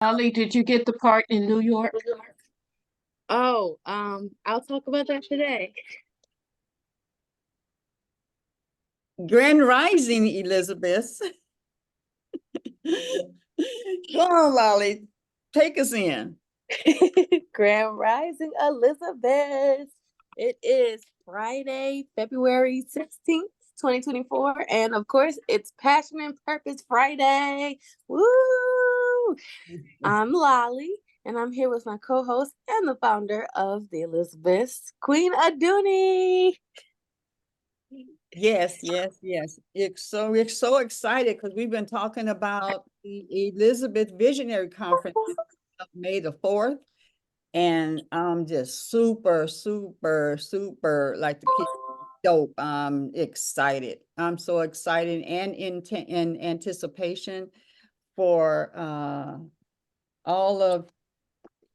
Ali, did you get the part in New York? Oh, I'll talk about that today. Grand Rising, Elizabeth. Go on, Lolly. Take us in. Grand Rising Elizabeth. It is Friday, February 16th, 2024. And of course, it's Passion and Purpose Friday. Woo! I'm Lolly, and I'm here with my co-host and the founder of the Elizabeth, Queen Aduni. Yes, yes, yes. We're so excited because we've been talking about the Elizabeth Visionary Conference of May the 4th. And I'm just super, super, super like the kids dope. I'm excited. I'm so excited and in anticipation for all of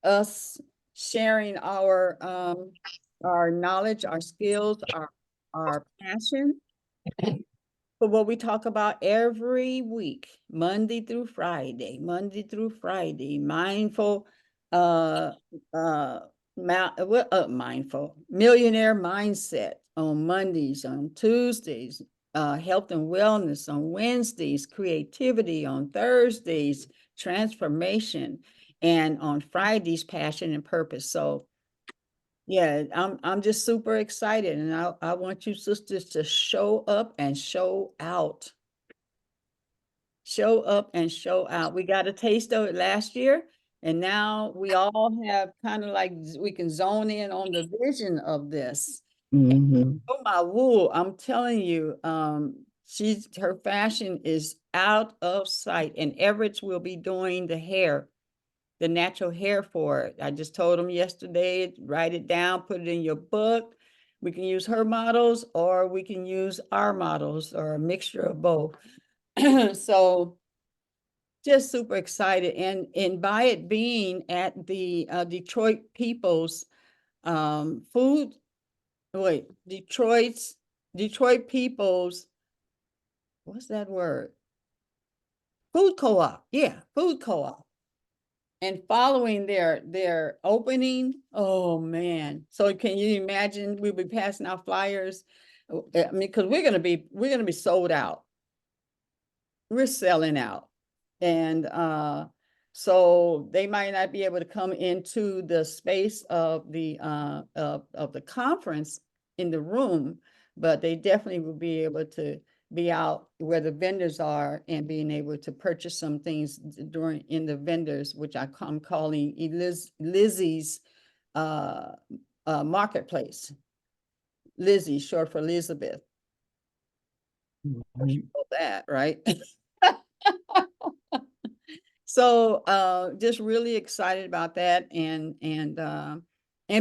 us sharing our knowledge, our skills, our passion for what we talk about every week, Monday through Friday, mindful, mindful millionaire mindset on Mondays, on Tuesdays, health and wellness on Wednesdays, creativity on Thursdays, transformation, and on Fridays, passion and purpose. So yeah, I'm just super excited, and I want you sisters to show up and show out. Show up and show out. We got a taste of it last year, and now we all have kind of like we can zone in on the vision of this. Oh my wool, I'm telling you, her fashion is out of sight, and Everett's will be doing the hair, the natural hair for it. I just told them yesterday, write it down, put it in your book. We can use her models or we can use our models or a mixture of both. So just super excited. And by it being at the Detroit People's food, wait, Detroit People's, what's that word? Food co-op. Yeah, food co-op. And following their opening, oh man. So can you imagine we'll be passing out flyers? I mean, because we're gonna be sold out. We're selling out. And so they might not be able to come into the space of the conference in the room, but they definitely will be able to be out where the vendors are and being able to purchase some things in the vendors, which I'm calling Lizzie's marketplace. Lizzie, short for Elizabeth. You know that, right? So just really excited about that and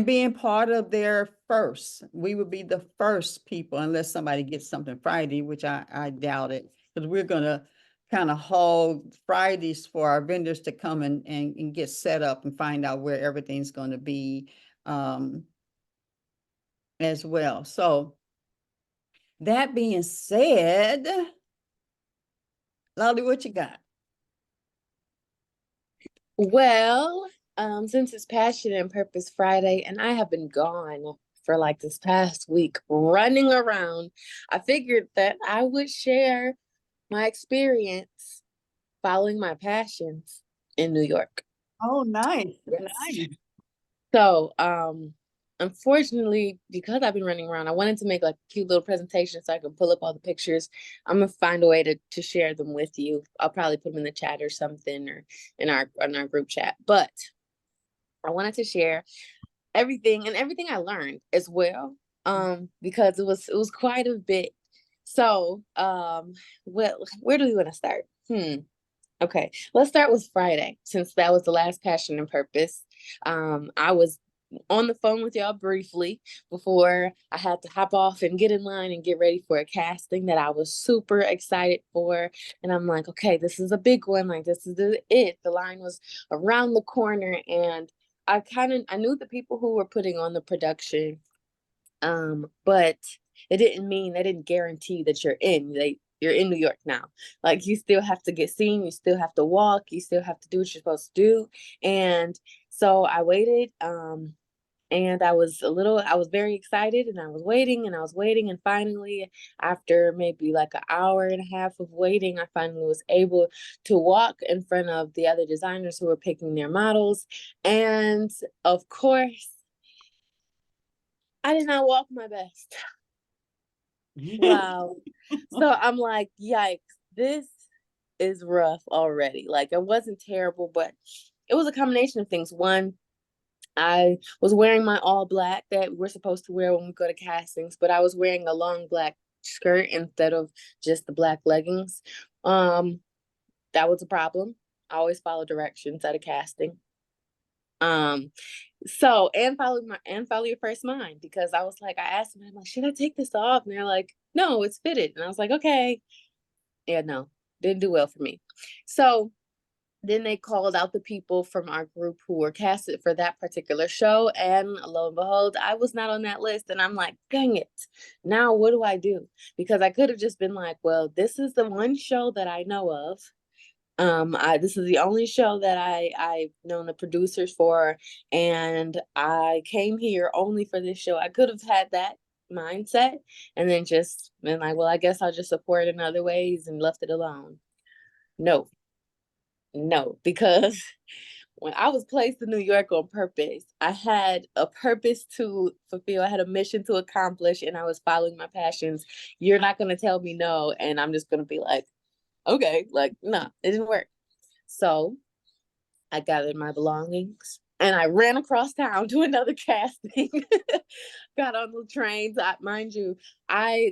being part of their first. We would be the first people, unless somebody gets something Friday, which I doubt it, because we're gonna kind of hold Fridays for our vendors to come and get set up and find out where everything's going to be as well. So that being said, Lolly, what you got? Well, since it's Passion and Purpose Friday, and I have been gone for like this past week running around, I figured that I would share my experience following my passions in New York. Oh, nice. Yes. Nice. So, unfortunately, because I've been running around, I wanted to make like a cute little presentation so I can pull up all the pictures. I'm gonna find a way to share them with you. I'll probably put them in the chat or something or in our group chat. But I wanted to share everything I learned as well. Because it was quite a bit. So, where do we want to start? Okay, let's start with Friday, since that was the last Passion and Purpose. I was on the phone with y'all briefly before I had to hop off and get in line and get ready for a casting that I was super excited for. And I'm like, okay, this is a big one. Like, this is it. The line was around the corner. And I knew the people who were putting on the production, but they didn't guarantee that you're in. you're in New York now. Like, you still have to get seen, you still have to walk, you still have to do what you're supposed to do. And so I waited, and I was very excited, and I was waiting and I was waiting. And finally, after maybe like an hour and a half of waiting, I finally was able to walk in front of the other designers who were picking their models. And of course, I did not walk my best. Wow. So I'm like, yikes, this is rough already. Like, it wasn't terrible, but it was a combination of things. One, I was wearing my all black that we're supposed to wear when we go to castings, but I was wearing a long black skirt instead of just the black leggings. That was a problem. I always follow directions at a casting. So, and follow your first mind, because I was like, I asked them, I'm like, should I take this off? And they're like, no, it's fitted. And I was like, okay. Yeah, no, didn't do well for me. So then they called out the people from our group who were casted for that particular show. And lo and behold, I was not on that list. And I'm like, dang it. Now what do I do? Because I could have just been like, well, this is the one show that I know of. This is the only show that I've known the producers for, and I came here only for this show. I could have had that mindset and then just been like, well, I guess I'll just support in other ways and left it alone. No, because when I was placed in New York on purpose, I had a purpose to fulfill. I had a mission to accomplish, and I was following my passions. You're not going to tell me no, and I'm just going to be like, okay, like, no, it didn't work. So I gathered my belongings and I ran across town to another casting. Got on the trains. Mind you,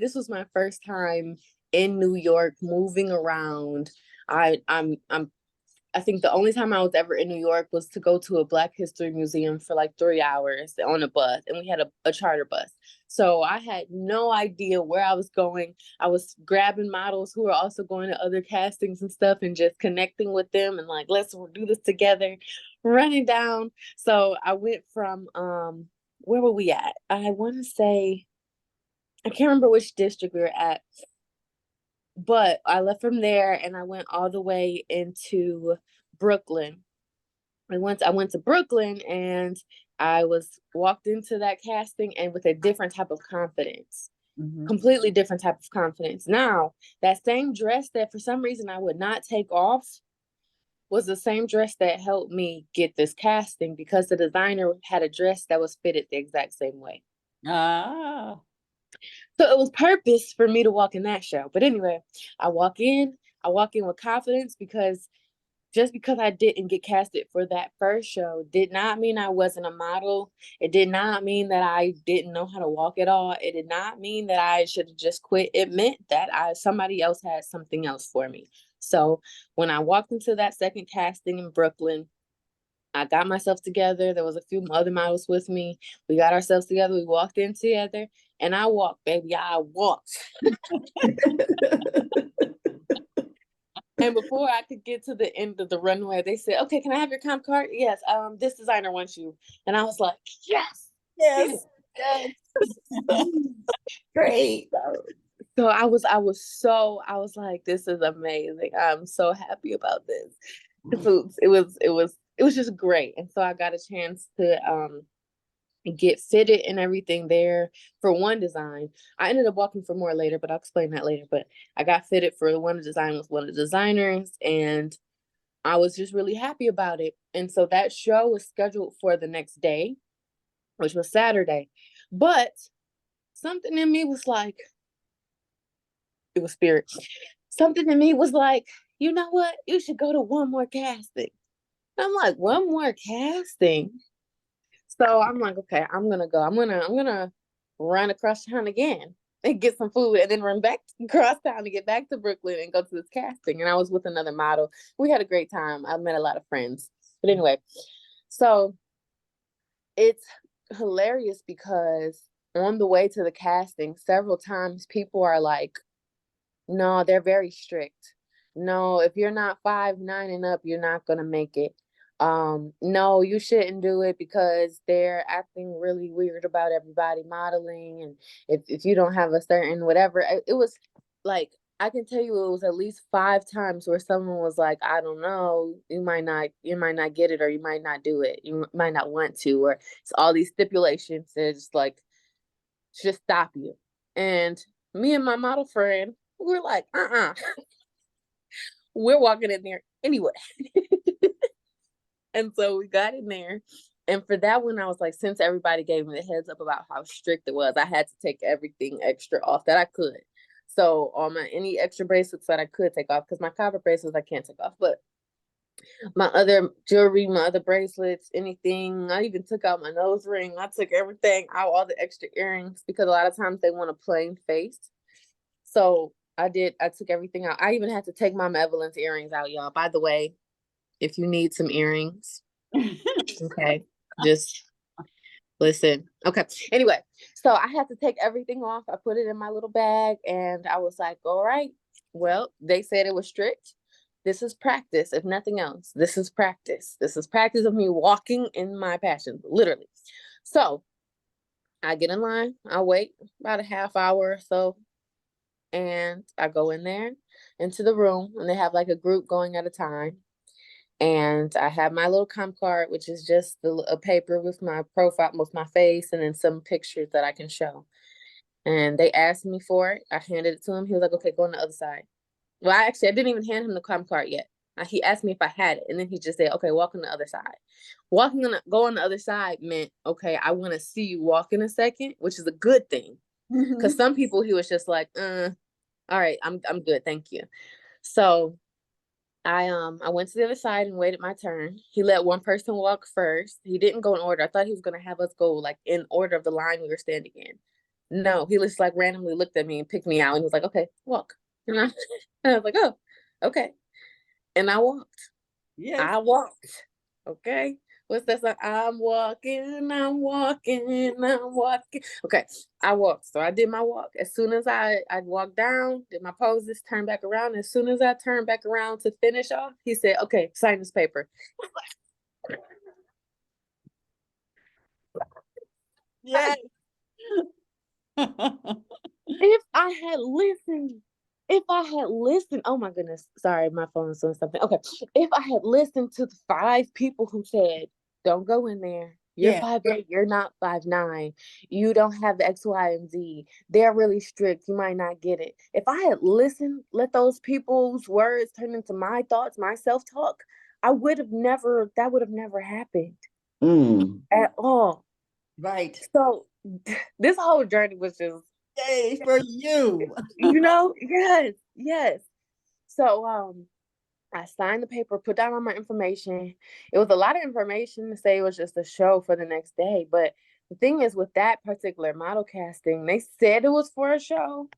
this was my first time in New York, moving around. I think the only time I was ever in New York was to go to a Black History Museum for like 3 hours on a bus, and we had a charter bus. So I had no idea where I was going. I was grabbing models who were also going to other castings and stuff and just connecting with them and like, let's do this together, running down. So I went from, where were we at? I want to say, I can't remember which district we were at, but I left from there and I went all the way into Brooklyn. I went to Brooklyn, and I walked into that casting and with a different type of confidence. Completely different type of confidence. Now, that same dress that for some reason I would not take off was the same dress that helped me get this casting, because the designer had a dress that was fitted the exact same way. Ah. So it was purpose for me to walk in that show. But anyway, I walk in with confidence, because just because I didn't get casted for that first show did not mean I wasn't a model. It did not mean that I didn't know how to walk at all. It did not mean that I should have just quit. It meant that somebody else had something else for me. So when I walked into that second casting in Brooklyn, I got myself together. There was a few other models with me. We got ourselves together. We walked in together, and I walked, baby. I walked. And before I could get to the end of the runway, they said, okay, can I have your comp card? Yes, this designer wants you. And I was like, yes. Yes. Great. So I was like, this is amazing. I'm so happy about this. It was just great. And so I got a chance to get fitted and everything there for one design. I ended up walking for more later, but I'll explain that later. But I got fitted for the one design with one of the designers, and I was just really happy about it. And so that show was scheduled for the next day, which was Saturday. But something in me was like, it was spirit. Something in me was like, you know what? You should go to one more casting. And I'm like, one more casting? So I'm like, okay, I'm gonna go. I'm gonna run across town again and get some food, and then run back across town to get back to Brooklyn and go to this casting. And I was with another model. We had a great time. I met a lot of friends. But anyway, so it's hilarious because on the way to the casting, several times people are like, no, they're very strict. No, if you're not 5'9" and up, you're not gonna make it. No, you shouldn't do it because they're acting really weird about everybody modeling, and if you don't have a certain whatever, it was like I can tell you it was at least 5 times where someone was like, I don't know, you might not get it, or you might not do it. You might not want to, or it's all these stipulations that just like just stop you. And me and my model friend, we're like, we're walking in there anyway. And so we got in there. And for that one, I was like, since everybody gave me the heads up about how strict it was, I had to take everything extra off that I could. So all my any extra bracelets that I could take off, because my copper bracelets I can't take off, but my other jewelry, my other bracelets, anything. I even took out my nose ring. I took everything out, all the extra earrings, because a lot of times they want a plain face. So I did. I took everything out. I even had to take my Evelyn's earrings out, y'all. By the way, if you need some earrings, okay, just listen. Okay. Anyway, so I had to take everything off. I put it in my little bag, and I was like, all right, well, they said it was strict. This is practice, if nothing else. This is practice. This is practice of me walking in my passion, literally. So I get in line. I wait about a half hour or so, and I go in there into the room, and they have like a group going at a time. And I have my little comp card, which is just a paper with my profile, with my face, and then some pictures that I can show. And they asked me for it. I handed it to him. He was like, okay, go on the other side. Well, I didn't even hand him the comp card yet. He asked me if I had it. And then he just said, okay, walk on the other side. Go on the other side meant, okay, I want to see you walk in a second, which is a good thing. Because some people, he was just like, all right, I'm good. Thank you. So I went to the other side and waited my turn. He let one person walk first. He didn't go in order. I thought he was gonna have us go like in order of the line we were standing in. No, he just like randomly looked at me and picked me out, and he was like, okay, walk. And I was like, oh, okay. And I walked. Yes. I walked. Okay. What's that song? I'm walking, I'm walking, I'm walking. Okay, I walked. So I did my walk. As soon as I walked down, did my poses, turned back around. As soon as I turned back around to finish off, he said, okay, sign this paper. Yes. If I had listened, oh my goodness, sorry, my phone is doing something. Okay, if I had listened to the 5 people who said, don't go in there. You're Yeah. 5'8", you're not 5'9". You don't have the X, Y, and Z. They're really strict. You might not get it. If I had listened, let those people's words turn into my thoughts, my self-talk, that would have never happened at all. Right. So this whole journey was just, Yay for you. yes. So I signed the paper, put down all my information. It was a lot of information to say it was just a show for the next day. But the thing is, with that particular model casting, they said it was for a show,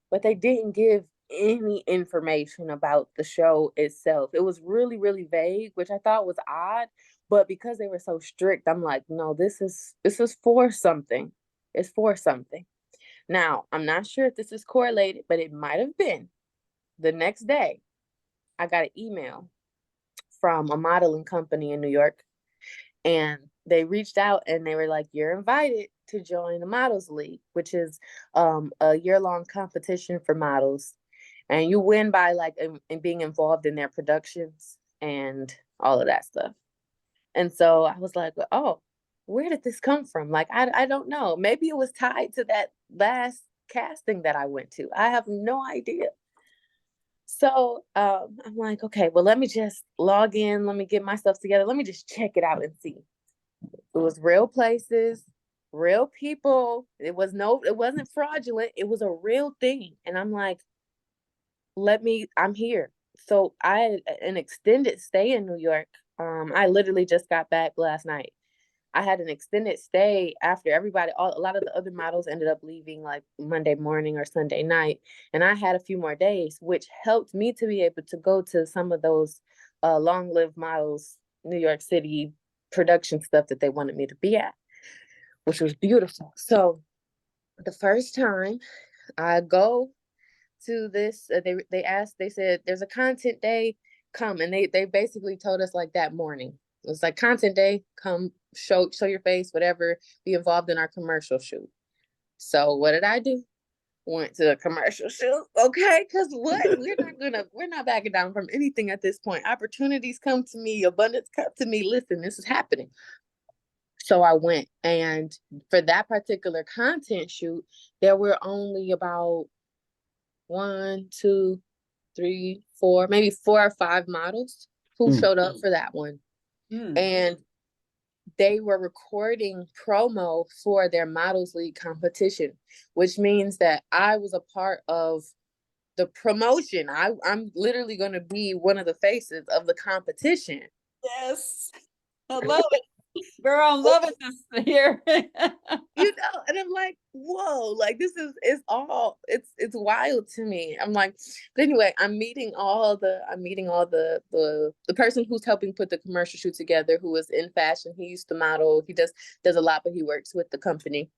but they didn't give any information about the show itself. It was really, really vague, which I thought was odd. But because they were so strict, I'm like, no, this is for something. It's for something. Now, I'm not sure if this is correlated, but it might have been. The next day, I got an email from a modeling company in New York, and they reached out and they were like, you're invited to join the Models League, which is a year-long competition for models. And you win by like in being involved in their productions and all of that stuff. And so I was like, oh, where did this come from? Like, I don't know. Maybe it was tied to that last casting that I went to. I have no idea. So I'm like, okay, well, let me just log in. Let me get myself together. Let me just check it out and see. It was real places, real people. It wasn't fraudulent. It was a real thing. And I'm like, I'm here. So I had an extended stay in New York. I literally just got back last night. I had an extended stay after a lot of the other models ended up leaving like Monday morning or Sunday night. And I had a few more days, which helped me to be able to go to some of those Long Live Models New York City production stuff that they wanted me to be at, which was beautiful. So the first time I go to this, they said there's a content day, come. And they basically told us like that morning. It was like content day, come show your face, whatever, be involved in our commercial shoot. So what did I do? went to a commercial shoot. Okay, because what? We're not backing down from anything at this point. Opportunities come to me, abundance come to me. Listen, this is happening. So I went, and for that particular content shoot, there were only about 1, 2, 3, 4, maybe 4 or 5 models who showed up for that one. And they were recording promo for their Models League competition, which means that I was a part of the promotion. I'm literally going to be one of the faces of the competition. Yes, I love it. Girl, I'm loving this here. You know, and I'm like, whoa, like this is it's wild to me. I'm like, but anyway, I'm meeting the person who's helping put the commercial shoot together, who is in fashion. He used to model, he does a lot, but he works with the company.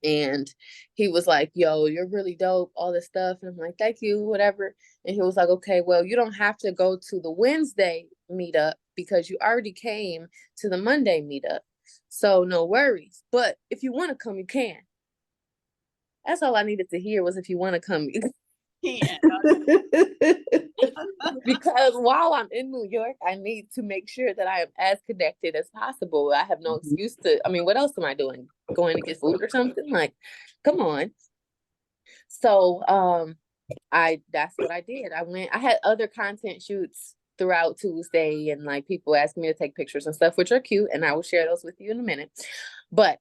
And he was like, yo, you're really dope, all this stuff. And I'm like, thank you, whatever. And he was like, okay, well, you don't have to go to the Wednesday meetup because you already came to the Monday meetup. So no worries. But if you want to come, you can. That's all I needed to hear was if you want to come, you can. Because while I'm in New York, I need to make sure that I am as connected as possible. I have no excuse to, I mean, what else am I doing? Going to get food or something? Like, come on. So that's what I did. I had other content shoots throughout Tuesday, and like people asked me to take pictures and stuff, which are cute, and I will share those with you in a minute. But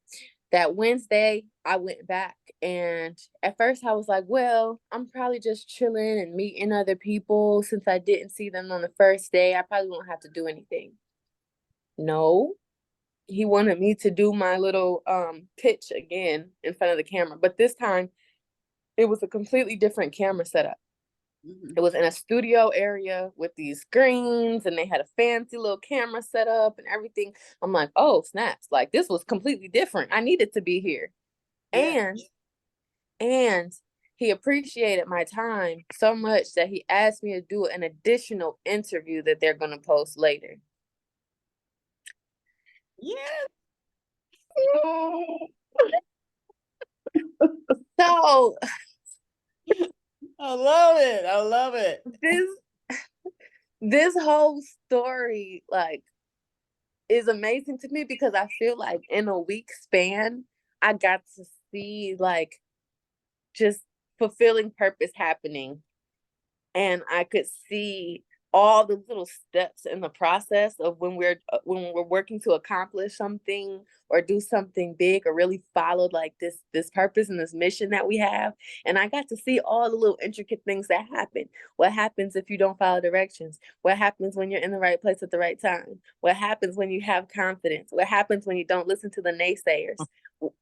that Wednesday, I went back, and at first I was like, well, I'm probably just chilling and meeting other people since I didn't see them on the first day. I probably won't have to do anything. No, he wanted me to do my little pitch again in front of the camera, but this time it was a completely different camera setup. It was in a studio area with these screens, and they had a fancy little camera set up and everything. I'm like, oh, snaps. Like, this was completely different. I needed to be here. Yeah. And he appreciated my time so much that he asked me to do an additional interview that they're going to post later. Yes. So I love it. I love it. This whole story, like, is amazing to me because I feel like in a week span, I got to see like just fulfilling purpose happening. And I could see all the little steps in the process of when we're working to accomplish something or do something big or really follow like this purpose and this mission that we have. And I got to see all the little intricate things that happen. What happens if you don't follow directions? What happens when you're in the right place at the right time? What happens when you have confidence? What happens when you don't listen to the naysayers?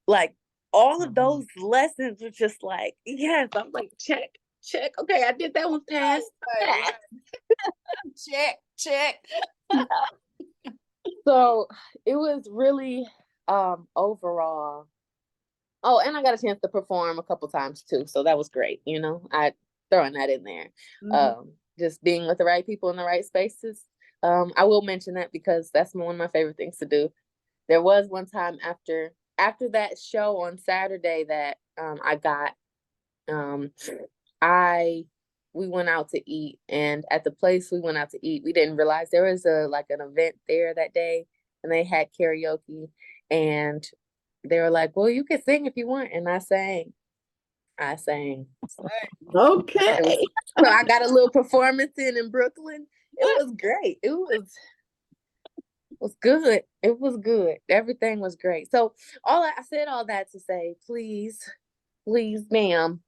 Like all of those lessons were just like, yes, I'm like, check. Okay, I did that one pass. Check. So it was really overall. Oh, and I got a chance to perform a couple times too. So that was great. You know, I throwing that in there. Just being with the right people in the right spaces. I will mention that because that's one of my favorite things to do. There was one time after that show on Saturday that I got we went out to eat, and at the place we went out to eat, we didn't realize there was an event there that day, and they had karaoke, and they were like, well, you can sing if you want. And I sang. Okay. So I got a little performance in Brooklyn. It was great. It was good. It was good. Everything was great. So I said all that to say, please, ma'am,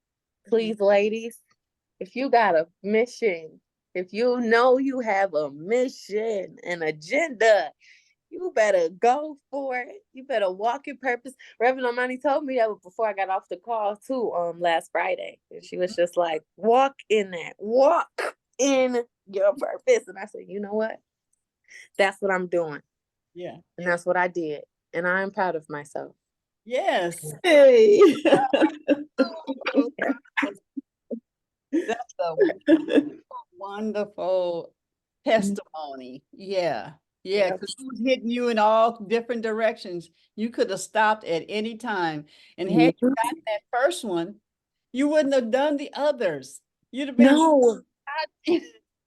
please, ladies, if you got a mission, if you know you have a mission, an agenda, you better go for it. You better walk in purpose. Reverend Armani told me that before I got off the call too, last Friday. And she was just like, walk in that. Walk in your purpose. And I said, you know what? That's what I'm doing. Yeah. And that's what I did. And I'm proud of myself. Yes. Hey. That's a wonderful testimony. Yeah. Yeah, because it was hitting you in all different directions. You could have stopped at any time. And had you gotten that first one, You wouldn't have done the others. You'd have been, No,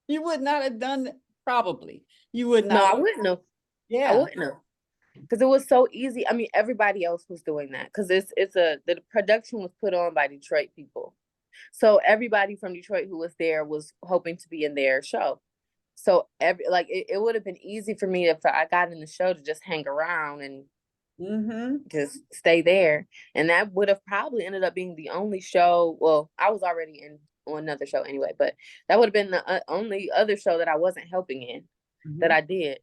you would not have done, probably. You would no, not I have. wouldn't have. I Yeah. wouldn't have. Because it was so easy. I mean, everybody else was doing that. Because the production was put on by Detroit people. So everybody from Detroit who was there was hoping to be in their show. So it would have been easy for me if I got in the show to just hang around and just stay there. And that would have probably ended up being the only show. Well, I was already on another show anyway, but that would have been the only other show that I wasn't helping in that I did.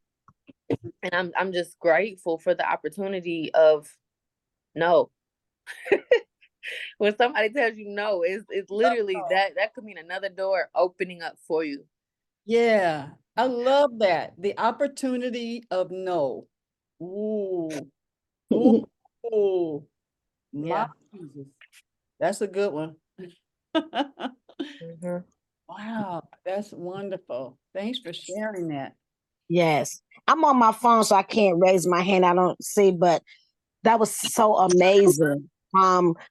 And I'm just grateful for the opportunity of no. When somebody tells you no, it's literally that could mean another door opening up for you. Yeah, I love that. The opportunity of no. Ooh. Ooh. My Jesus. That's a good one. Wow, that's wonderful. Thanks for sharing that. Yes. I'm on my phone, so I can't raise my hand. I don't see, but that was so amazing.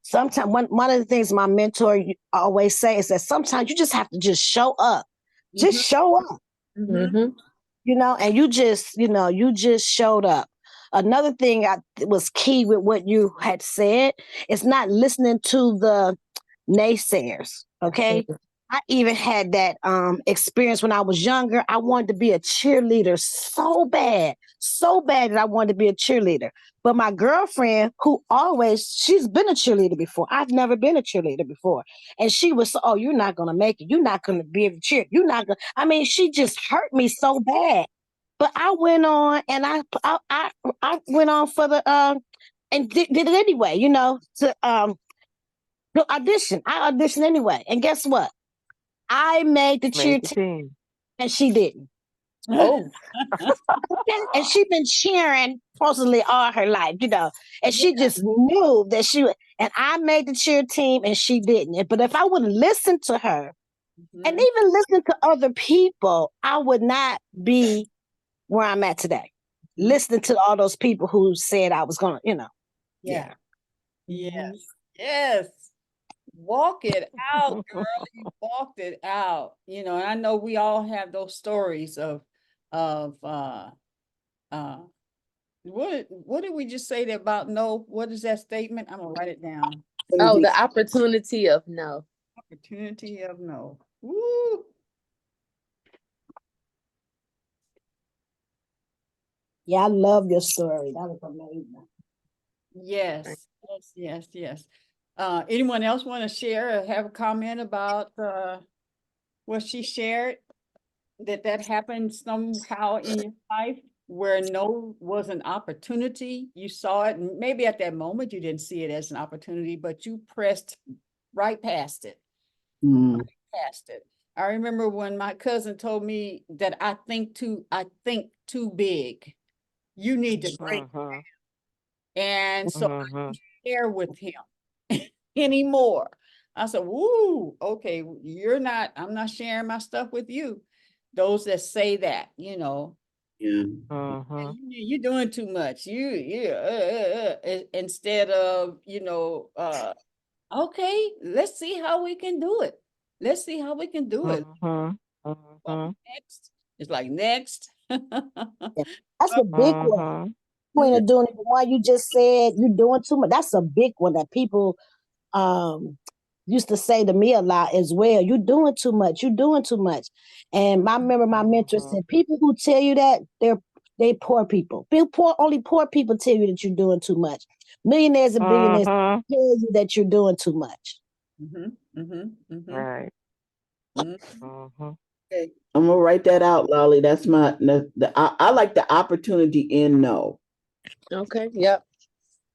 Sometimes one of the things my mentor always say is that sometimes you just have to just show up. Just show up. You know, and you just showed up. Another thing was key with what you had said is not listening to the naysayers. Okay. I even had that experience when I was younger. I wanted to be a cheerleader so bad that I wanted to be a cheerleader. But my girlfriend, she's been a cheerleader before. I've never been a cheerleader before. And she was, oh, you're not going to make it. You're not going to be able to cheer. You're not going to. I mean, she just hurt me so bad. But I went on and I went on for the, and did it anyway, you know, to the audition. I auditioned anyway. And guess what? I made the cheer team, and she didn't. Oh. And she's been cheering supposedly all her life, you know. And she just knew that she would. And I made the cheer team, and she didn't. But if I would have listened to her, and even listened to other people, I would not be where I'm at today. Listening to all those people who said I was gonna, you know. Yeah. Yes. Yes. Walk it out, girl. You walked it out. You know, and I know we all have those stories of what did we just say about no? What is that statement? I'm gonna write it down. Oh, the opportunity of no. Opportunity of no. Woo. Yeah, I love your story. That was amazing. Yes, yes. Anyone else want to share or have a comment about what she shared? That happened somehow in your life where no was an opportunity. You saw it, and maybe at that moment you didn't see it as an opportunity, but you pressed right past it. Right past it. I remember when my cousin told me that I think too big. You need to break. And so I don't share with him anymore. I said, woo, okay, I'm not sharing my stuff with you. Those that say that, you know, you're doing too much. Instead of, you know, okay, let's see how we can do it. Let's see how we can do it. Next. It's like next. That's a big one. When doing it, the one you just said you're doing too much. That's a big one that people used to say to me a lot as well. You're doing too much. You're doing too much. And I remember my mentor said, people who tell you that they poor people. Only poor people tell you that you're doing too much. Millionaires and billionaires tell you that you're doing too much. Right. Okay. I'm gonna write that out, Lolly. That's I like the opportunity in no. Okay. Yep.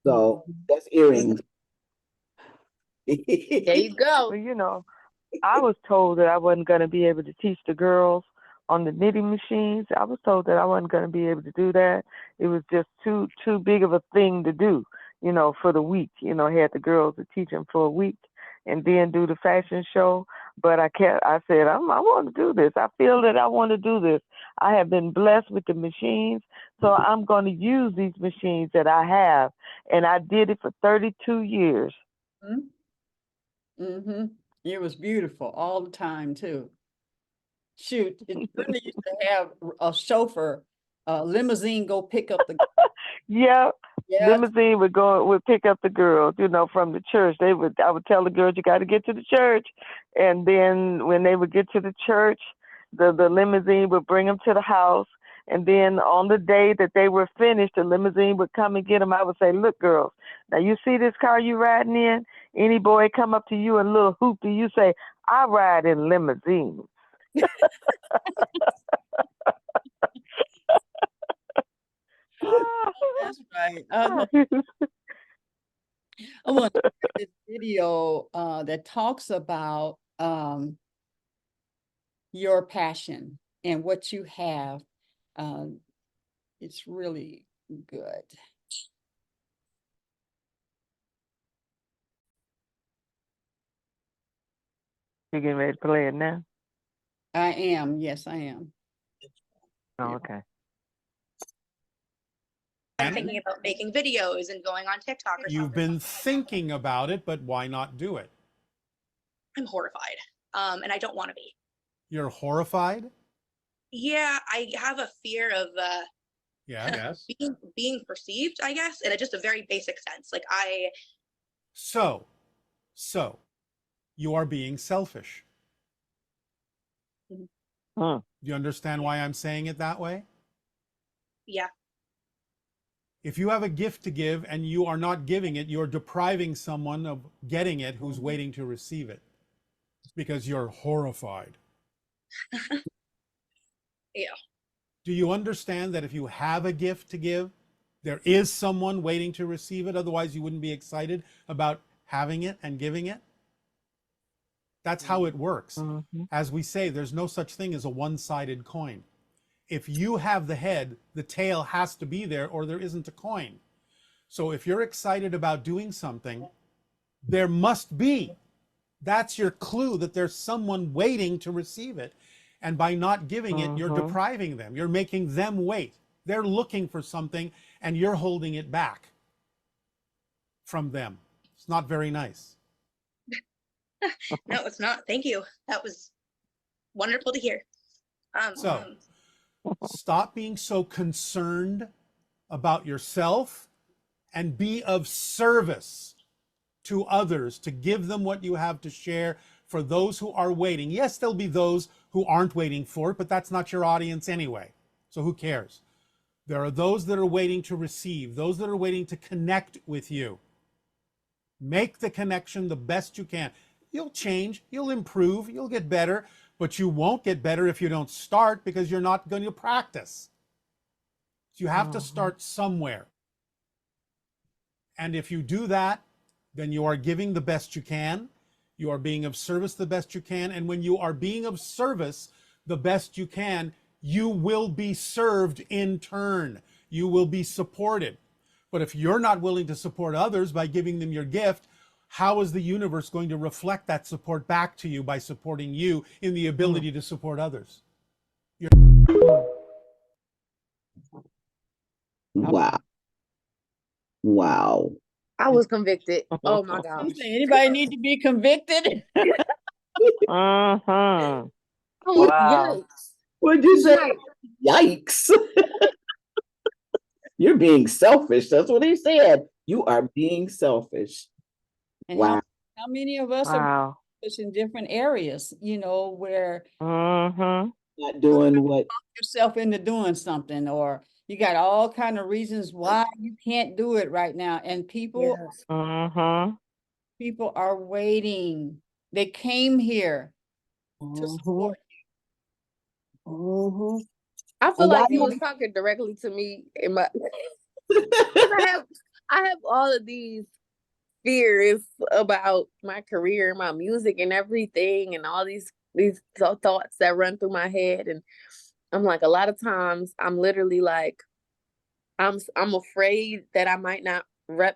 So that's earrings. There you go. Well, you know, I was told that I wasn't going to be able to teach the girls on the knitting machines. I was told that I wasn't going to be able to do that. It was just too big of a thing to do, you know, for the week. You know, I had the girls to teach them for a week and then do the fashion show. But I said, I want to do this. I feel that I want to do this. I have been blessed with the machines, so I'm going to use these machines that I have. And I did it for 32 years. Mm-hmm. It was beautiful all the time too. Shoot, Linda used to have a chauffeur, limousine go pick up the. Yeah, Yeah. limousine would pick up the girls, from the church. I would tell the girls, you got to get to the church, and then when they would get to the church, the limousine would bring them to the house, and then on the day that they were finished, the limousine would come and get them. I would say, look, girls, now you see this car you riding in? Any boy come up to you in a little hoopty, you say, I ride in limousines. That's right. I want to share this video that talks about your passion and what you have. It's really good. You getting ready to play it now? I am. Yes, I am. Oh, okay. I'm thinking about making videos and going on TikTok or You've something. been thinking about it, but why not do it? I'm horrified. And I don't want to be. You're horrified? Yeah, I have a fear of Yes. being perceived, I guess, in just a very basic sense. Like So you are being selfish. Hmm. Do you understand why I'm saying it that way? yeah. If you have a gift to give and you are not giving it, you're depriving someone of getting it who's waiting to receive it because you're horrified. Yeah. Do you understand that if you have a gift to give, there is someone waiting to receive it? Otherwise, you wouldn't be excited about having it and giving it. That's how it works. Mm-hmm. As we say, there's no such thing as a one-sided coin. If you have the head, the tail has to be there or there isn't a coin. So if you're excited about doing something, there must be. That's your clue that there's someone waiting to receive it. And by not giving it, you're depriving them. You're making them wait. They're looking for something and you're holding it back from them. It's not very nice. No, it's not. Thank you. That was wonderful to hear. So stop being so concerned about yourself and be of service to others, to give them what you have to share for those who are waiting. Yes, there'll be those who aren't waiting for it, but that's not your audience anyway. So who cares? There are those that are waiting to receive, those that are waiting to connect with you. Make the connection the best you can. You'll change, you'll improve, you'll get better, but you won't get better if you don't start because you're not going to practice. So you have to start somewhere. And if you do that, then you are giving the best you can. You are being of service the best you can. And when you are being of service the best you can, you will be served in turn. You will be supported. But if you're not willing to support others by giving them your gift, how is the universe going to reflect that support back to you by supporting you in the ability to support others? Wow. Wow. I was convicted. Oh my gosh. Anybody need to be convicted? Mm-hmm. Oh, Wow. yikes. What'd you say? Yikes. You're being selfish. That's what he said. You are being selfish. And Wow. how many of us are Wow. in different areas, where Mm-hmm. Not doing what yourself into doing something, or you got all kind of reasons why you can't do it right now. And people Yes. Mm-hmm. are waiting. They came here to support Mhm. I feel And like y'all you know- was talking directly to me in my I have all of these fears about my career, my music and everything, and all these thoughts that run through my head. And I'm like, a lot of times I'm literally like, I'm afraid that I might not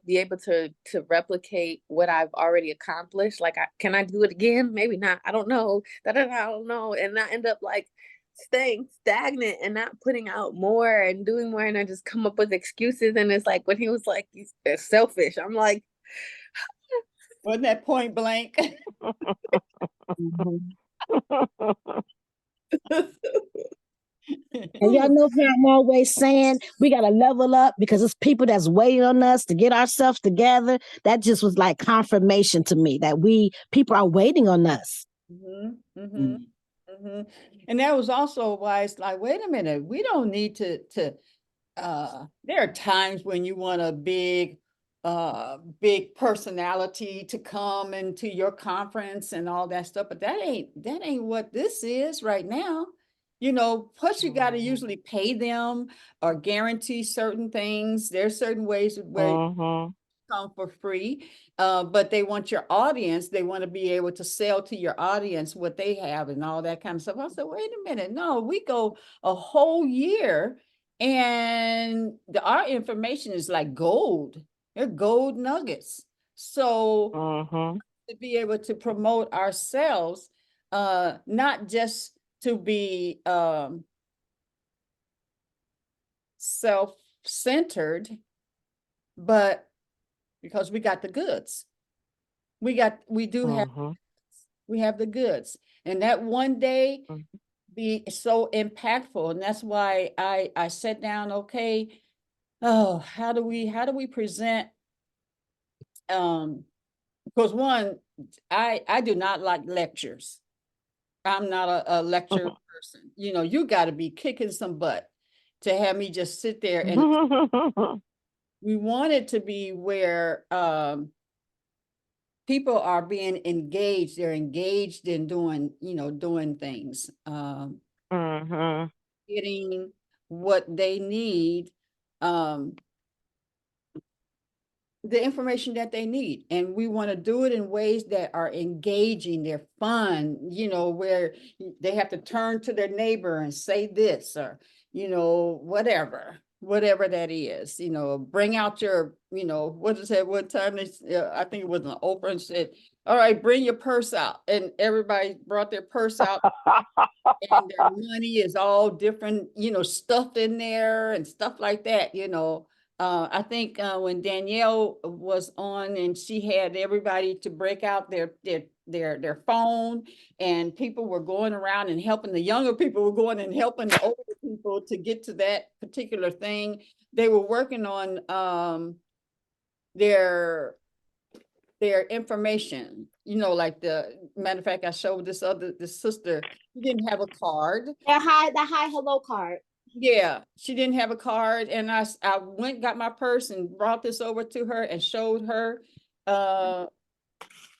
be able to replicate what I've already accomplished. Like, can I do it again? Maybe not. I don't know. I don't know. And I end up like staying stagnant and not putting out more and doing more. And I just come up with excuses. And it's like when he was like, "He's selfish," I'm like, Wasn't that point blank? Mhm. And y'all know how I'm always saying we gotta level up because it's people that's waiting on us to get ourselves together. That just was like confirmation to me that people are waiting on us. And that was also why it's like, wait a minute, we don't need to there are times when you want a big personality to come into your conference and all that stuff, but that ain't what this is right now. Plus you got to usually pay them or guarantee certain things. There's certain ways where come for free, but they want your audience. They want to be able to sell to your audience what they have and all that kind of stuff. I said, wait a minute, no, we go a whole year, and our information is like gold. They're gold nuggets. So to be able to promote ourselves, not just to be self-centered, but because we got the goods. We have the goods. And that one day be so impactful. And that's why I sat down, okay, how do we present, because one, I do not like lectures. I'm not a lecture person. You got to be kicking some butt to have me just sit there. And we want it to be where people are being engaged. They're engaged in doing things, getting what they need, the information that they need. And we want to do it in ways that are engaging, they're fun, where they have to turn to their neighbor and say this, or, whatever that is, bring out your, what is that one time I think it was an Oprah and said, all right, bring your purse out. And everybody brought their purse out and their money is all different, stuff in there and stuff like that, I think when Danielle was on and she had everybody to break out their phone, and people were going around and helping, the younger people were going and helping the older people to get to that particular thing. They were working on their information, like the matter of fact, I showed this sister, she didn't have a card. The hi hello card. Yeah, she didn't have a card, and I went, got my purse and brought this over to her and showed her.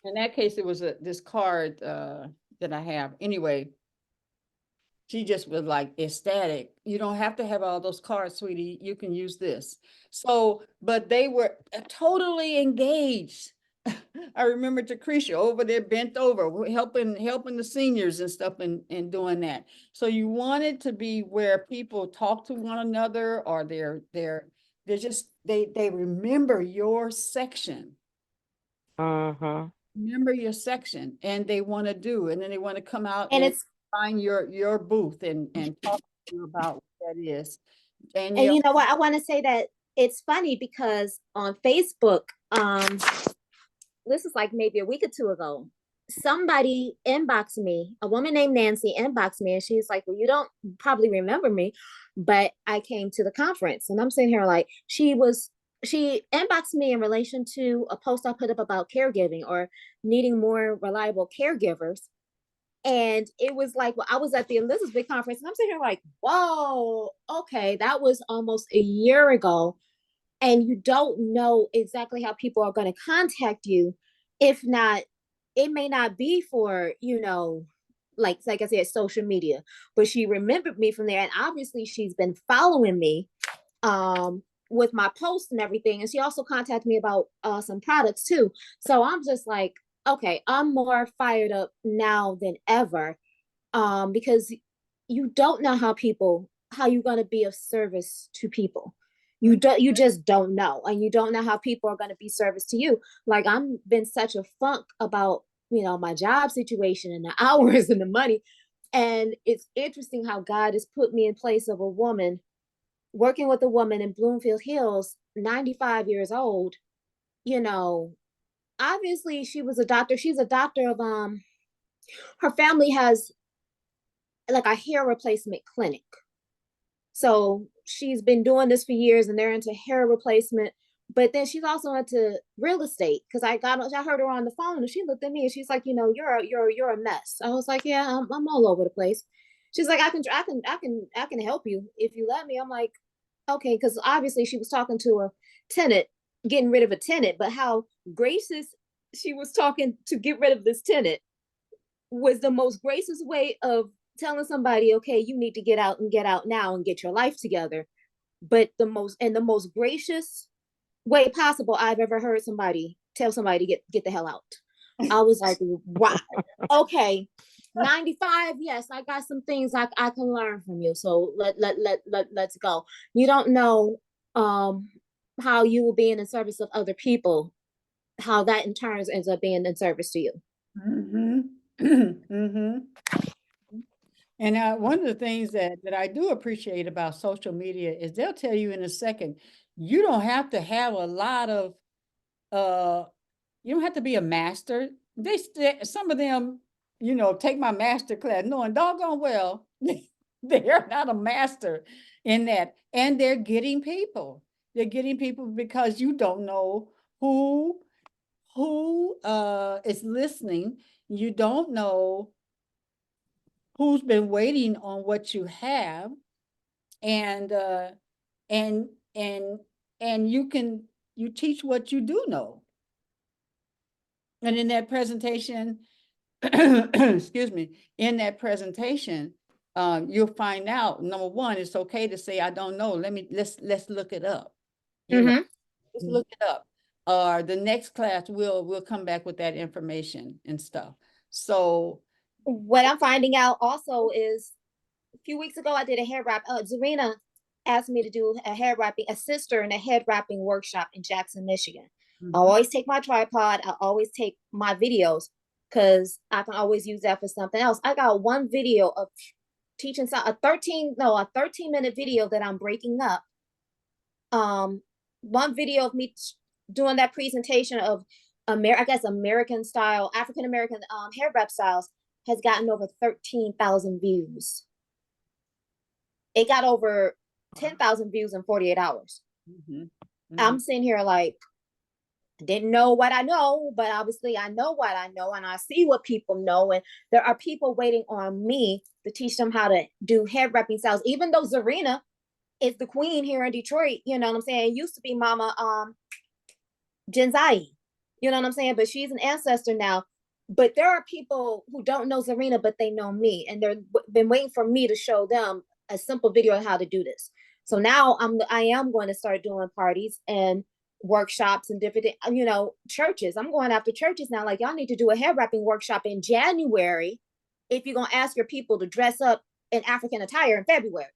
In that case, it was this card that I have. Anyway, she just was like ecstatic. You don't have to have all those cards, sweetie. You can use this. So, but they were totally engaged. I remember Lucretia over there bent over, helping the seniors and stuff, and doing that. So you want it to be where people talk to one another, or they're just they remember your section. Remember your section, and they want to do, and then they want to come out and it's find your booth and talk to you about what that is. And you know what? I want to say that it's funny because on Facebook, this is like maybe a week or two ago, somebody inboxed me, a woman named Nancy inboxed me, and she's like, well, you don't probably remember me, but I came to the conference. And I'm sitting here like, she inboxed me in relation to a post I put up about caregiving or needing more reliable caregivers. And it was like, well, I was at the Elizabeth conference, and I'm sitting here like, whoa, okay, that was almost a year ago. And you don't know exactly how people are going to contact you. If not, it may not be for, like I said, social media, but she remembered me from there. And obviously she's been following me with my posts and everything. And she also contacted me about some products too. So I'm just like, okay, I'm more fired up now than ever, because you don't know how you're going to be of service to people. You just don't know. And you don't know how people are going to be service to you. Like, I've been such a funk about, my job situation and the hours and the money. And it's interesting how God has put me in place of a woman, working with a woman in Bloomfield Hills, 95 years old, obviously she was a doctor. She's a doctor of her family has like a hair replacement clinic. So she's been doing this for years and they're into hair replacement. But then she's also into real estate because I heard her on the phone and she looked at me and she's like, you're a mess. I was like, yeah, I'm all over the place. She's like, I can help you if you let me. I'm like, okay, because obviously she was talking to a tenant, getting rid of a tenant, but how gracious she was talking to get rid of this tenant was the most gracious way of telling somebody, okay, you need to get out now and get your life together. But the most gracious way possible I've ever heard somebody tell somebody to get the hell out. I was like, wow, okay. 95, yes, I got some things I can learn from you. So let's go. You don't know how you will be in the service of other people, how that in turn ends up being in service to you. Mm-hmm. Mm-hmm. And one of the things that I do appreciate about social media is they'll tell you in a second, you don't have to have a lot of, you don't have to be a master. Some of them, take my master class, knowing doggone well they're not a master in that. And they're getting people. They're getting people because you don't know who is listening. You don't know who's been waiting on what you have, and you teach what you do know. And in that presentation, excuse me, in that presentation, you'll find out, number one, it's okay to say, I don't know. Let's look it up. Let's look it up. Or the next class we'll come back with that information and stuff. So what I'm finding out also is a few weeks ago I did a hair wrap. Zarina asked me to do assist her in a head wrapping workshop in Jackson, Michigan. I always take my tripod. I always take my videos because I can always use that for something else. I got one video of teaching a 13-minute video that I'm breaking up. One video of me doing that presentation of American style, African American hair wrap styles has gotten over 13,000 views. It got over 10,000 views in 48 hours. I'm sitting here like, didn't know what I know, but obviously I know what I know and I see what people know. And there are people waiting on me to teach them how to do hair wrapping styles. Even though Zarina is the queen here in Detroit, you know what I'm saying? It used to be Mama Jenzai, you know what I'm saying? But she's an ancestor now. But there are people who don't know Zarina, but they know me. And they've been waiting for me to show them a simple video on how to do this. So now I am going to start doing parties and workshops and different, churches. I'm going after churches now. Like, y'all need to do a hair wrapping workshop in January if you're going to ask your people to dress up in African attire in February.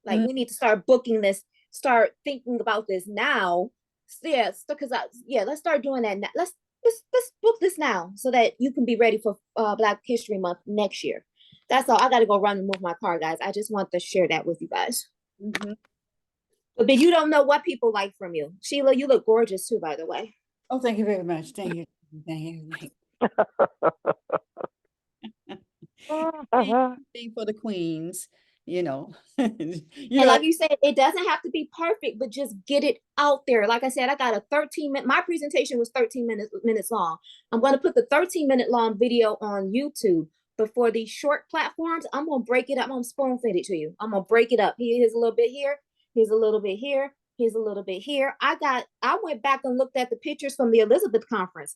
Like, we need to start booking this, start thinking about this now. Yeah, because let's start doing that now. Let's book this now so that you can be ready for Black History Month next year. That's all. I got to go run and move my car, guys. I just want to share that with you guys. But you don't know what people like from you. Sheila, you look gorgeous too, by the way. Oh, thank you very much. Thank you. Thank you. Thing for the queens, And like you said, it doesn't have to be perfect, but just get it out there. Like I said, I got a 13-minute, my presentation was 13 minutes long. I'm going to put the 13-minute long video on YouTube. But for these short platforms, I'm going to break it up. I'm going to spoon feed it to you. I'm going to break it up. Here's a little bit here. Here's a little bit here. Here's a little bit here. I went back and looked at the pictures from the Elizabeth conference.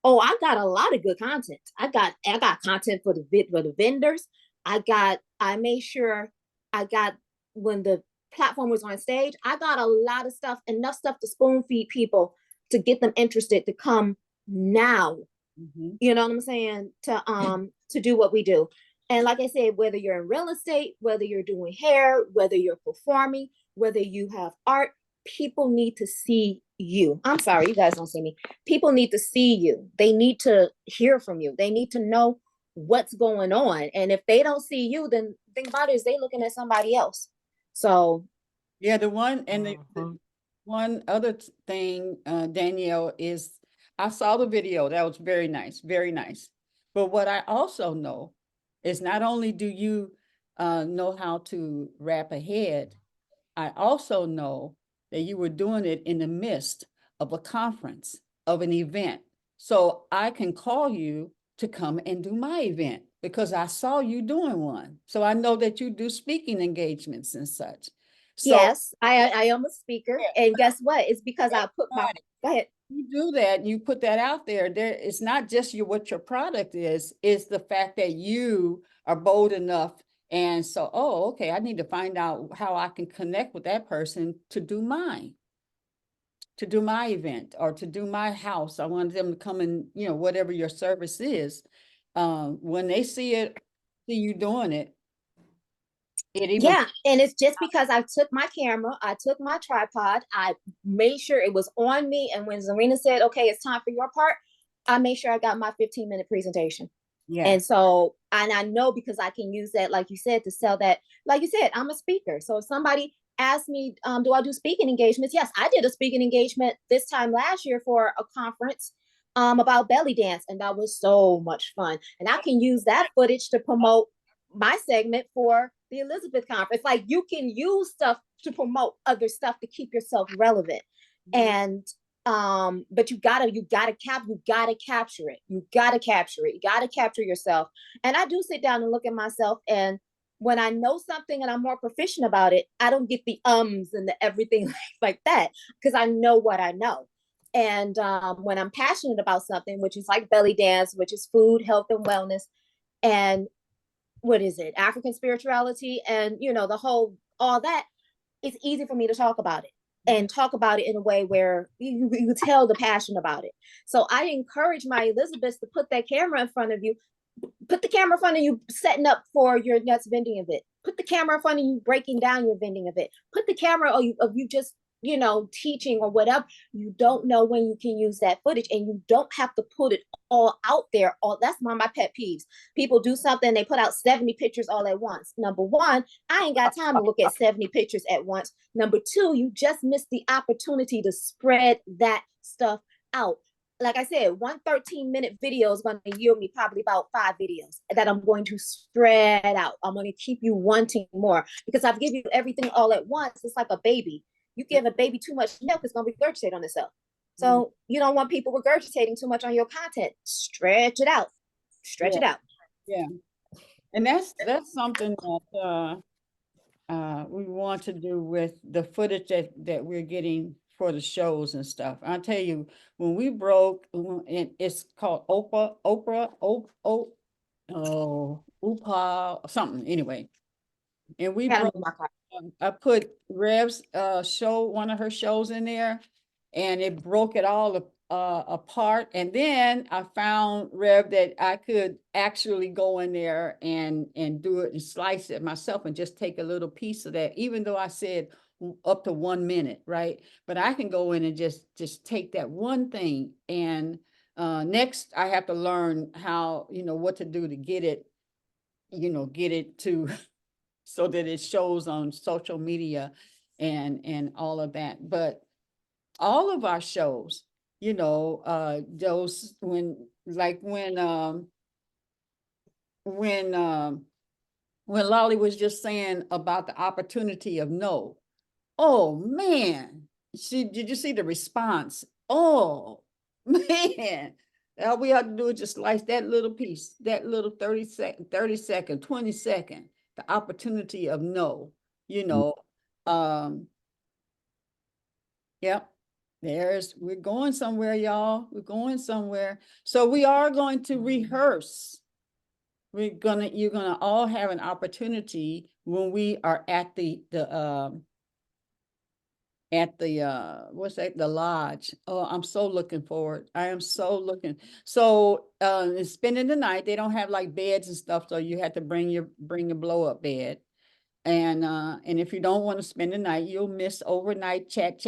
Oh, I got a lot of good content. I got content for the vendors. I made sure I got, when the platform was on stage, I got a lot of stuff, enough stuff to spoon feed people to get them interested to come now. You know what I'm saying? To do what we do. And like I said, whether you're in real estate, whether you're doing hair, whether you're performing, whether you have art, people need to see you. I'm sorry, you guys don't see me. People need to see you. They need to hear from you. They need to know what's going on. And if they don't see you, then think about it, is they looking at somebody else. So yeah, the one and the one other thing, Danielle, is I saw the video. That was very nice, very nice. But what I also know is not only do you know how to wrap a head, I also know that you were doing it in the midst of a conference, of an event. So I can call you to come and do my event because I saw you doing one. So I know that you do speaking engagements and such. So Yes, I am a speaker, and guess what? It's because I put my, go ahead. you do that, you put that out there. It's not just what your product is, it's the fact that you are bold enough. And so, oh, okay, I need to find out how I can connect with that person to do my event or to do my house. I want them to come and, whatever your service is. When they see you doing it, yeah, and it's just because I took my camera, I took my tripod, I made sure it was on me. And when Zarina said, okay, it's time for your part, I made sure I got my 15-minute presentation. Yeah. And so, and I know because I can use that, like you said, to sell that. Like you said, I'm a speaker. So if somebody asked me, do I do speaking engagements? Yes, I did a speaking engagement this time last year for a conference about belly dance. And that was so much fun. And I can use that footage to promote my segment for the Elizabeth conference. Like you can use stuff to promote other stuff to keep yourself relevant. And but you gotta capture it. You gotta capture yourself. And I do sit down and look at myself, and when I know something and I'm more proficient about it, I don't get the ums and the everything like that, because I know what I know. And when I'm passionate about something, which is like belly dance, which is food, health, and wellness, and what is it, African spirituality, and the whole, all that, it's easy for me to talk about it and talk about it in a way where you tell the passion about it. So I encourage my Elizabeths to put that camera in front of you. Put the camera in front of you setting up for your next vending event. Put the camera in front of you breaking down your vending event. Put the camera of you just teaching or whatever. You don't know when you can use that footage, and you don't have to put it all out there. That's one of my pet peeves. People do something, they put out 70 pictures all at once. Number one, I ain't got time to look at 70 pictures at once. Number two, you just missed the opportunity to spread that stuff out. Like I said, one 13-minute video is going to yield me probably about 5 videos that I'm going to spread out. I'm going to keep you wanting more, because I've given you everything all at once. It's like a baby. You give a baby too much milk, it's going to regurgitate on itself. So you don't want people regurgitating too much on your content. Stretch it out. Stretch it out. Yeah. And that's something that we want to do with the footage that we're getting for the shows and stuff. I'll tell you, when we broke, and it's called Oprah, something anyway. And we broke, I put Rev's show, one of her shows in there, and it broke it all apart. And then I found, Rev, that I could actually go in there and do it and slice it myself and just take a little piece of that, even though I said up to 1 minute, right? But I can go in and just take that one thing. And next I have to learn how, what to do to get it to so that it shows on social media and all of that. But all of our shows, those when Lolly was just saying about the opportunity of no. Oh man, did you see the response? Oh man, all we have to do is just slice that little piece, that little 30 second, 20 second, the opportunity of no, yep. We're going somewhere, y'all. We're going somewhere. So we are going to rehearse. You're gonna all have an opportunity when we are at the what's that, the lodge. Oh, I'm so looking forward. I am so looking. So spending the night, they don't have like beds and stuff, so you have to bring your blow-up bed. And if you don't want to spend the night, you'll miss overnight chat.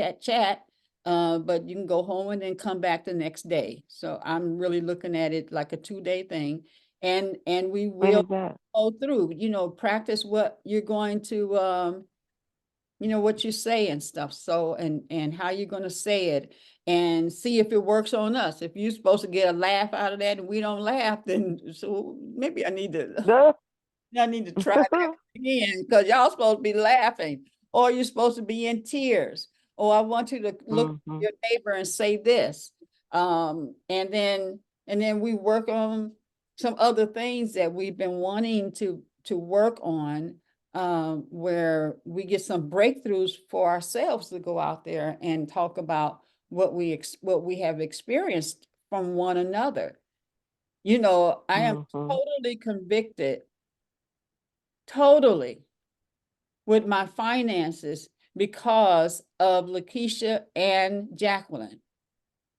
But you can go home and then come back the next day. So I'm really looking at it like a 2-day thing. And we will go through, practice what you're going to you know, what you say and stuff. So, and how you're going to say it, and see if it works on us. If you're supposed to get a laugh out of that and we don't laugh, then so maybe I need to try that again, because y'all supposed to be laughing, or you're supposed to be in tears, or I want you to look at your neighbor and say this. And then we work on some other things that we've been wanting to work on, where we get some breakthroughs for ourselves to go out there and talk about what we have experienced from one another. You know, I am totally convicted, totally, with my finances because of Lakeisha and Jacqueline.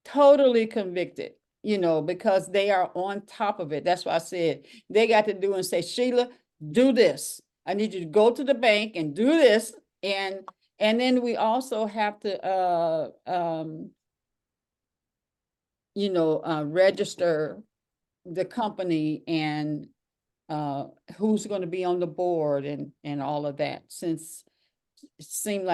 Totally convicted, you know, because they are on top of it. That's why I said they got to do and say, Sheila, do this. I need you to go to the bank and do this. And then we also have to register the company and who's going to be on the board and all of that, since it seemed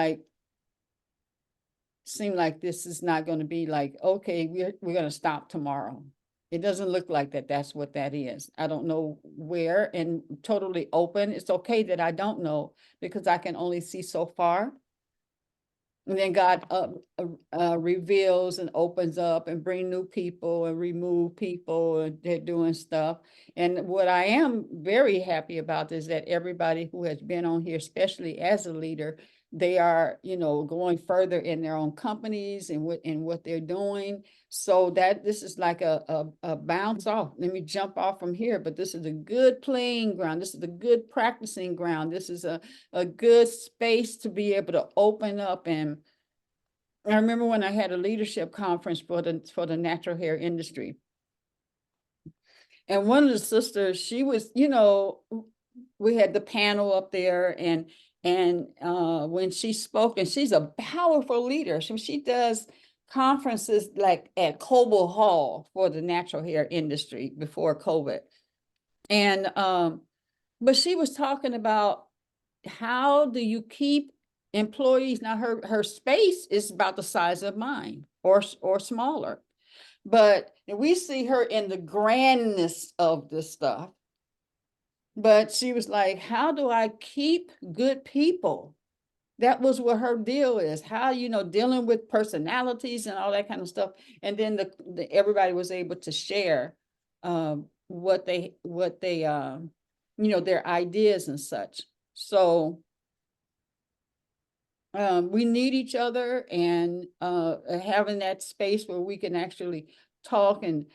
like this is not going to be like, okay, we're going to stop tomorrow. It doesn't look like that. That's what that is. I don't know where, and totally open. It's okay that I don't know, because I can only see so far. And then God reveals and opens up and bring new people and remove people, and they're doing stuff. And what I am very happy about is that everybody who has been on here, especially as a leader, they are, you know, going further in their own companies and what they're doing. So that this is like a bounce off. Let me jump off from here, but this is a good playing ground. This is a good practicing ground. This is a good space to be able to open up. And I remember when I had a leadership conference for the natural hair industry. And one of the sisters, she was, you know, we had the panel up there, and when she spoke, and she's a powerful leader. She does conferences like at Coble Hall for the natural hair industry before COVID. And but she was talking about how do you keep employees. Now her space is about the size of mine or smaller, but we see her in the grandness of the stuff. But she was like, how do I keep good people? That was what her deal is. How, you know, dealing with personalities and all that kind of stuff. And then everybody was able to share what they you know, their ideas and such. So we need each other, and having that space where we can actually talk and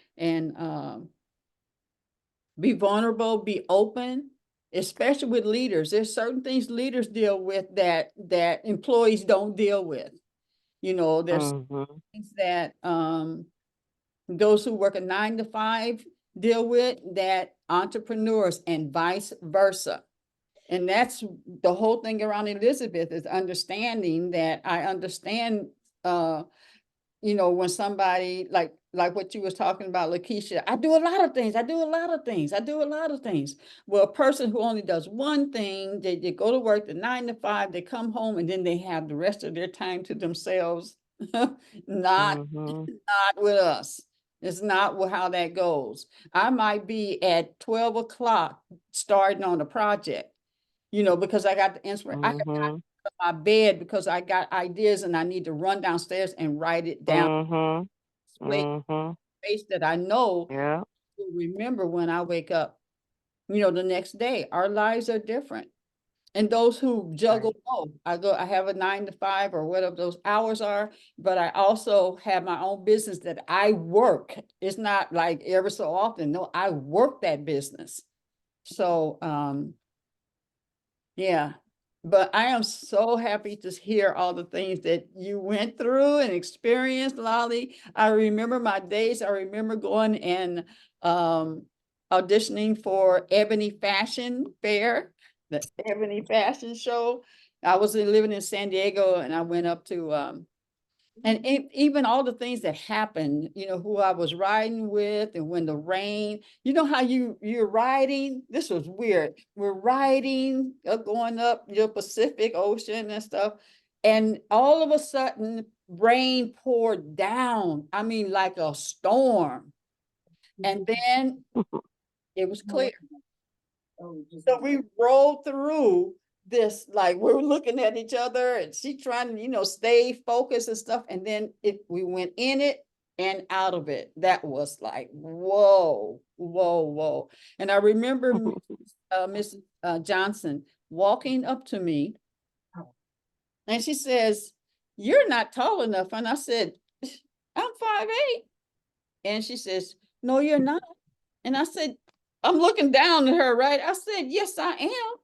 be vulnerable, be open, especially with leaders. There's certain things leaders deal with that employees don't deal with. You know, there's things that those who work a 9 to 5 deal with that entrepreneurs, and vice versa. And that's the whole thing around Elizabeth, is understanding that I understand, you know, when somebody like what you was talking about, Lakeisha, I do a lot of things. Well, a person who only does one thing, they go to work the 9 to 5, they come home, and then they have the rest of their time to themselves. Not with us. It's not how that goes. I might be at 12 o'clock starting on a project, you know, because I got the inspiration. I got my bed because I got ideas and I need to run downstairs and write it down. Space that I know will remember when I wake up, you know, the next day. Our lives are different. And those who juggle both, I have a 9 to 5 or whatever those hours are, but I also have my own business that I work. It's not like ever so often. No, I work that business. So, yeah, but I am so happy to hear all the things that you went through and experienced, Lolly. I remember my days. I remember going and auditioning for Ebony Fashion Fair, the Ebony Fashion Show. I was living in San Diego, and I went up to And even all the things that happened, who I was riding with, and when the rain, how you're riding. This was weird. We're riding, going up the Pacific Ocean and stuff, and all of a sudden, rain poured down. I mean, like a storm. And then it was clear. So we rolled through this, like we were looking at each other, and she trying to, stay focused and stuff. And then we went in it and out of it. That was like, whoa, whoa, whoa. And I remember Mrs. Johnson walking up to me, and she says, "You're not tall enough." And I said, "I'm 5'8". And she says, "No, you're not." And I said, I'm looking down at her, right? I said, "Yes, I am."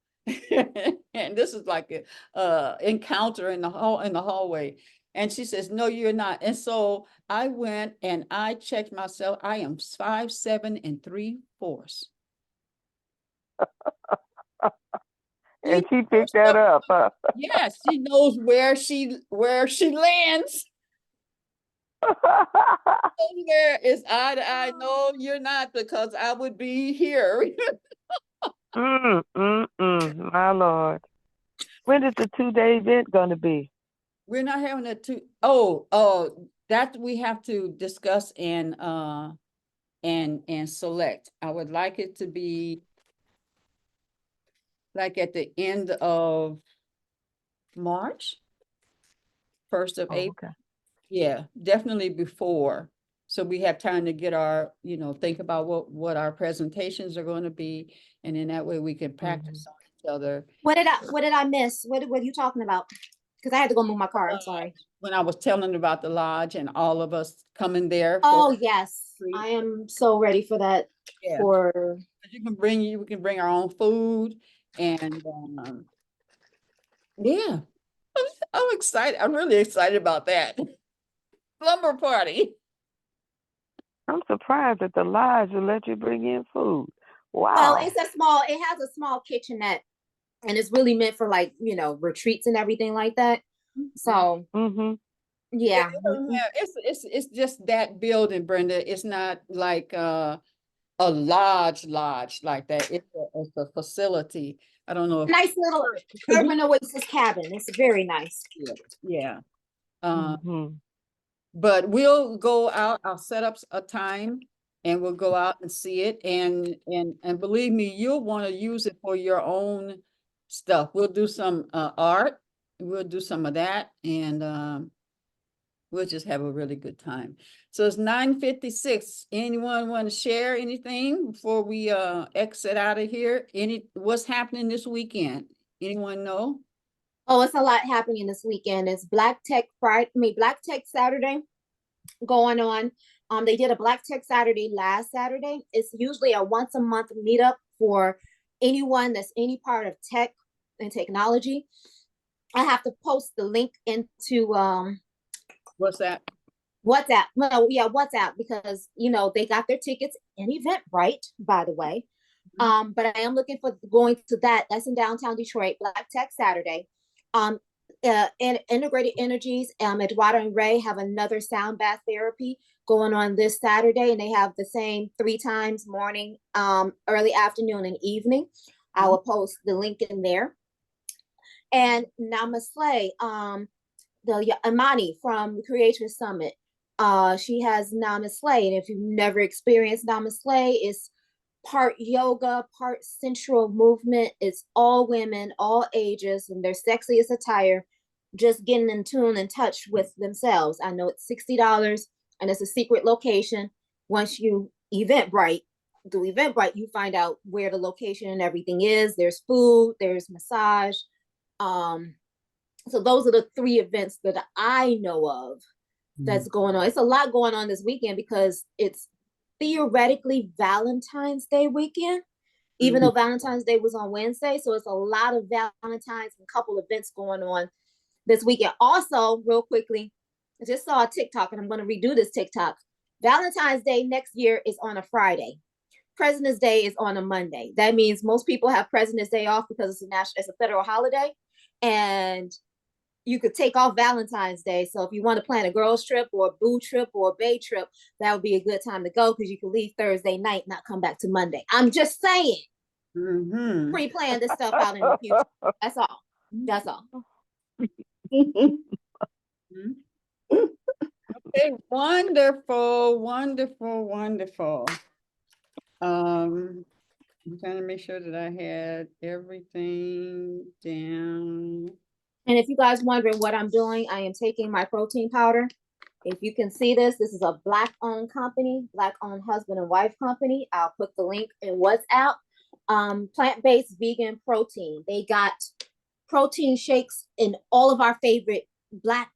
And this is like a encounter in the hallway. And she says, "No, you're not." And so I went and I checked myself. I am 5'7" and 3/4. And she picked that up, huh? Yes, she knows where she lands. Where is eye to eye? No, you're not, because I would be here. My Lord. When is the 2-day event going to be? We're not having a that we have to discuss and select. I would like it to be like at the end of March, 1st of April. Okay. Yeah, definitely before. So we have time to get our, think about what our presentations are going to be. And then that way we can practice on each other. What did I miss? What are you talking about? Because I had to go move my car. I'm sorry. When I was telling about the lodge and all of us coming there. Oh, yes. I am so ready for that. Yeah. We can bring our own food, and yeah, I'm excited. I'm really excited about that. Slumber party. I'm surprised that the lodge will let you bring in food. Wow. Well, it has a small kitchenette, and it's really meant for retreats and everything like that. So yeah. It's just that building, Brenda. It's not like a lodge like that. It's a facility. I don't know. Nice little urban oasis cabin. It's very nice. Yeah. But we'll go out. I'll set up a time and we'll go out and see it. And believe me, you'll want to use it for your own stuff. We'll do some art. We'll do some of that, and we'll just have a really good time. So it's 9:56. Anyone want to share anything before we exit out of here? What's happening this weekend? Anyone know? Oh, it's a lot happening this weekend. It's Black Tech Saturday going on. They did a Black Tech Saturday last Saturday. It's usually a once a month meetup for anyone that's any part of tech and technology. I have to post the link into What's that? WhatsApp. No, yeah, WhatsApp, because they got their tickets in Eventbrite, by the way. But I am looking for going to that. That's in downtown Detroit, Black Tech Saturday. And Integrated Energies, Eduardo and Ray have another sound bath therapy going on this Saturday, and they have the same 3 times: morning, early afternoon, and evening. I will post the link in there. And Namaste, the Imani from the Creator Summit, she has Namaste, and if you've never experienced Namaste, it's part yoga, part sensual movement. It's all women, all ages, and their sexiest attire, just getting in tune and touch with themselves. I know it's $60, and it's a secret location. Once you Eventbrite, you find out where the location and everything is. There's food, there's massage. So those are the 3 events that I know of that's going on. It's a lot going on this weekend because it's theoretically Valentine's Day weekend, even though Valentine's Day was on Wednesday. So it's a lot of Valentine's and couple events going on this weekend. Also, real quickly, I just saw a TikTok, and I'm going to redo this TikTok. Valentine's Day next year is on a Friday. President's Day is on a Monday. That means most people have President's Day off because it's a federal holiday. And you could take off Valentine's Day. So if you want to plan a girls trip or a boo trip or a bay trip, that would be a good time to go because you can leave Thursday night, not come back to Monday. I'm just saying, pre-plan this stuff out in the future. That's all. That's all. Okay, wonderful, wonderful, wonderful. I'm trying to make sure that I had everything down. And if you guys wondering what I'm doing, I am taking my protein powder. If you can see this is a Black-owned company, Black-owned husband and wife company. I'll put the link in WhatsApp. Plant-based vegan protein. They got protein shakes in all of our favorite Black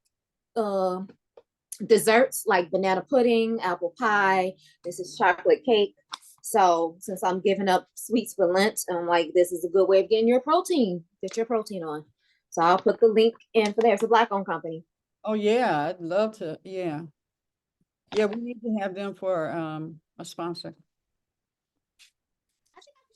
desserts like banana pudding, apple pie. This is chocolate cake. So since I'm giving up sweets for Lent, I'm like, this is a good way of getting your protein. Get your protein on. So I'll put the link in for there. It's a Black-owned company. Oh yeah, I'd love to. Yeah. Yeah, we need to have them for a sponsor.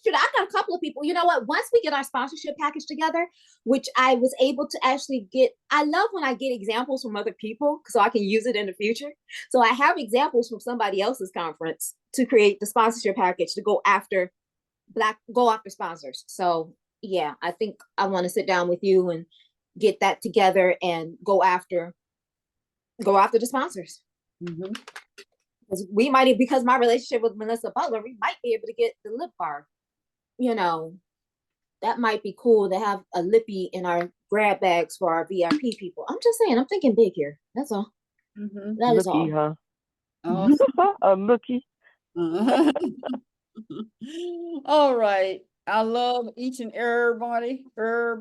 Shoot, I got a couple of people. You know what? Once we get our sponsorship package together, which I was able to actually get, I love when I get examples from other people so I can use it in the future. So I have examples from somebody else's conference to create the sponsorship package to go after sponsors. So yeah, I think I want to sit down with you and get that together and go after the sponsors. We might, because my relationship with Melissa Butler, we might be able to get the lip bar. You know, that might be cool to have a lippy in our grab bags for our VIP people. I'm just saying, I'm thinking big here. That's all. That is all. Huh? Awesome. A looky. All right. I love each and everybody in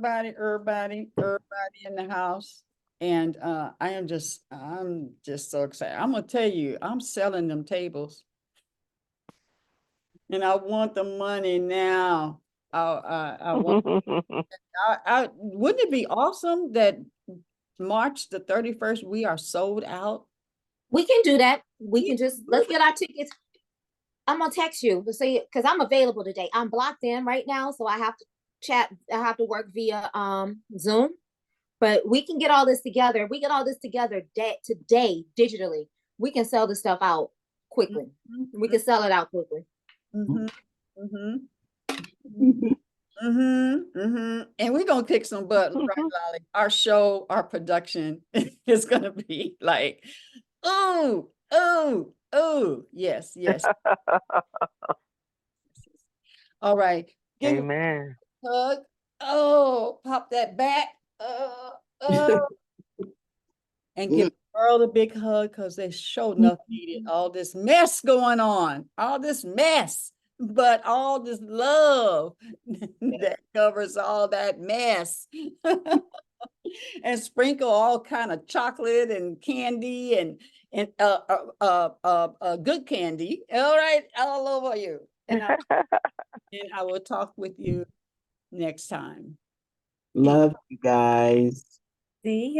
the house. And I'm just so excited. I'm gonna tell you, I'm selling them tables. And I want the money now. I want. Wouldn't it be awesome that March the 31st we are sold out? We can do that. We can just let's get our tickets. I'm gonna text you to say because I'm available today. I'm blocked in right now, so I have to chat. I have to work via Zoom. But we can get all this together. We get all this together today digitally. We can sell this stuff out quickly. We can sell it out quickly. And we're gonna kick some butt, right, Lolly? Our show, our production is gonna be like, oh, yes. All right. Give Amen. a hug. Oh, pop that back. And give the world a big hug because they sure enough needed all this mess going on, all this mess, but all this love that covers all that mess. And sprinkle all kind of chocolate and candy and good candy. All right, all over you. And I will talk with you next time. Love you guys. See ya.